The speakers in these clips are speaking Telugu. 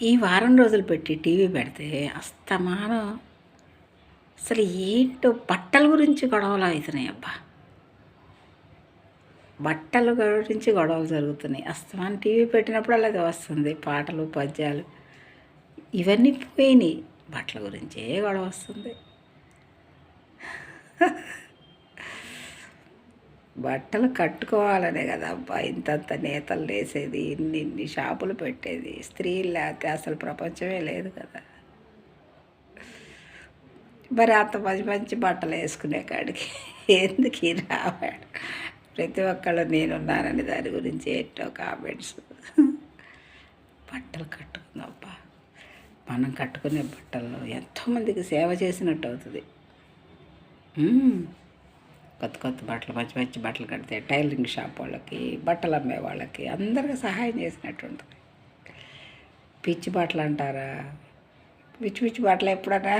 ఈ వారం రోజులు పెట్టి టీవీ పెడితే అస్తమానం అసలు ఏంటో బట్టల గురించి గొడవలు అవుతున్నాయి అబ్బా. బట్టల గురించి గొడవలు జరుగుతున్నాయి. అస్తమానం టీవీ పెట్టినప్పుడు అలాగే వస్తుంది పాటలు పద్యాలు ఇవన్నీ పోయినాయి. బట్టల గురించే గొడవ వస్తుంది. బట్టలు కట్టుకోవాలనే కదా అబ్బా ఇంతంత నేతలు వేసేది, ఇన్ని షాపులు పెట్టేది. స్త్రీలు లేకపోతే అసలు ప్రపంచమే లేదు కదా. మరి అంత మంచి మంచి బట్టలు వేసుకునే కాడికి ఎందుకు ఈ రావాడు? ప్రతి ఒక్కళ్ళు నేనున్నానని దాని గురించి ఏంటో కామెంట్స్. బట్టలు కట్టుకుందాబ్బా. మనం కట్టుకునే బట్టల్లో ఎంతోమందికి సేవ చేసినట్టు అవుతుంది. కొత్త కొత్త బట్టలు, మంచి మంచి బట్టలు కడితే టైలరింగ్ షాప్ వాళ్ళకి, బట్టలు అమ్మే వాళ్ళకి అందరికీ సహాయం చేసినట్టు ఉంటుంది. పిచ్చి బట్టలు అంటారా? పిచ్చి పిచ్చి బట్టలు ఎప్పుడన్నా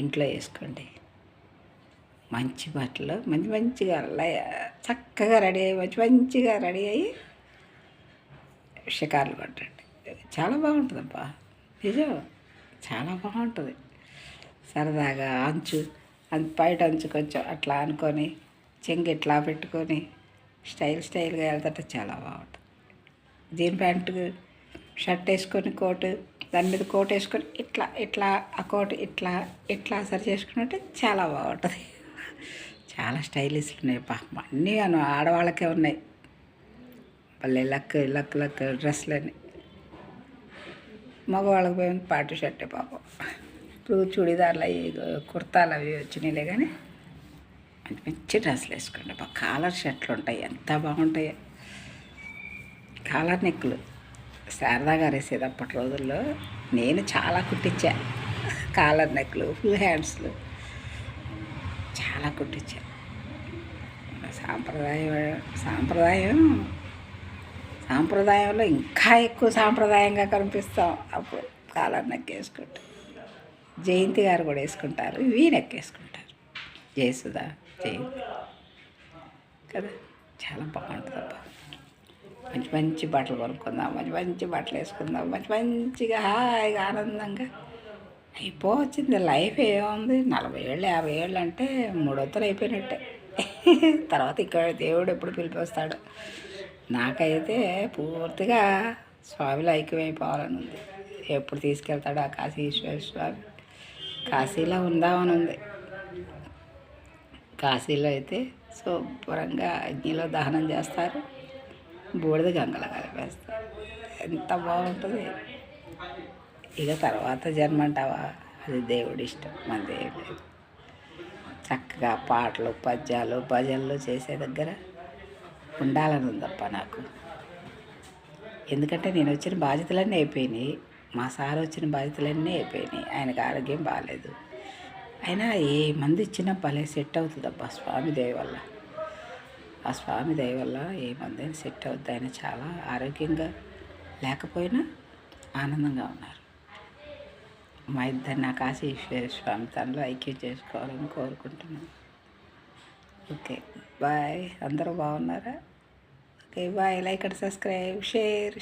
ఇంట్లో వేసుకోండి. మంచి బట్టలు మంచి మంచిగా చక్కగా రెడీ అయ్యి మంచిగా రెడీ అయ్యి షికార్లు కొట్టండి. చాలా బాగుంటుందబ్బా, నిజం. చాలా బాగుంటుంది. సరదాగా బయట అంచు కొంచెం అట్లా అనుకొని చెంగు ఇట్లా పెట్టుకొని స్టైల్గా వెళ్తుంటే చాలా బాగుంటుంది. జీన్ ప్యాంటు షర్ట్ వేసుకొని కోటు, దాని మీద కోట్ వేసుకొని ఇట్లా ఆ కోట్ ఇట్లా సరి చేసుకుంటే చాలా బాగుంటుంది. చాలా స్టైలిష్లు ఉన్నాయి పాపం. అన్నీ ఆడవాళ్ళకే ఉన్నాయి. మళ్ళీ లక్ డ్రెస్సులని. మగవాళ్ళకి పోయింది పాటు షర్టే పాపం. ఇప్పుడు చుడిదార్లు అవి కుర్తాలు అవి వచ్చినాయిలే. కానీ మంచి మంచి డ్రెస్సులు వేసుకోండి. కాలర్ షర్ట్లు ఉంటాయి, ఎంత బాగుంటాయి. కాలర్ నెక్కులు శారదా గారు వేసేది అప్పటి రోజుల్లో. నేను చాలా కుట్టించా కాలర్ నెక్లు, ఫుల్ హ్యాండ్స్లు చాలా కుట్టించా. సాంప్రదాయంలో ఇంకా ఎక్కువ సాంప్రదాయంగా కనిపిస్తాం అప్పుడు కాలర్ నెక్ వేసుకుంటాం. జయంతి గారు కూడా వేసుకుంటారు, వీ నెక్ వేసుకుంటారు. జయసుధ, జయంతి కదా. చాలా బాగుంటుంది అబ్బా. మంచి మంచి బట్టలు కొనుక్కుందాం, మంచి మంచి బట్టలు వేసుకుందాం, మంచిగా హాయిగా ఆనందంగా అయిపోవచ్చింది. లైఫ్ ఏముంది? 40 ఏళ్ళు 50 ఏళ్ళు అంటే మూడొత్తులు అయిపోయినట్టే. తర్వాత ఇక్కడ దేవుడు ఎప్పుడు పిలిపిస్తాడు. నాకైతే పూర్తిగా స్వామిలో ఐక్యమైపోవాలని ఉంది. ఎప్పుడు తీసుకెళ్తాడు ఆ కాశీ ఈశ్వర స్వామి? కాశీలో ఉందామని ఉంది. కాశీలో అయితే శుభ్రంగా అగ్నిలో దహనం చేస్తారు, బూడిద గంగలో కలిపేస్తారు. ఎంత బాగుంటుంది. ఇక తర్వాత జన్మ అంటావా, అది దేవుడి ఇష్టం, మనది ఏం లేదు. చక్కగా పాటలు పద్యాలు భజనలు చేసే దగ్గర ఉండాలని ఉందప్ప నాకు. ఎందుకంటే నేను వచ్చిన బాధ్యతలన్నీ అయిపోయినాయి, మా సార్ వచ్చిన బాధ్యతలన్నీ అయిపోయినాయి. ఆయనకు ఆరోగ్యం బాగాలేదు. అయినా ఏ మంది ఇచ్చినా భలే సెట్ అవుతుందబ్బా స్వామి దయ వల్ల. ఆ స్వామి దయ వల్ల ఏ మంది సెట్ అవుతుంది. ఆయన చాలా ఆరోగ్యంగా లేకపోయినా ఆనందంగా ఉన్నారు. మా ఇద్దరిని నా కాశీ ఈశ్వర స్వామి తనలో ఐక్యం చేసుకోవాలని కోరుకుంటున్నాను. Okay bye. అందరూ బాగున్నారా? Okay bye. Like and subscribe, share.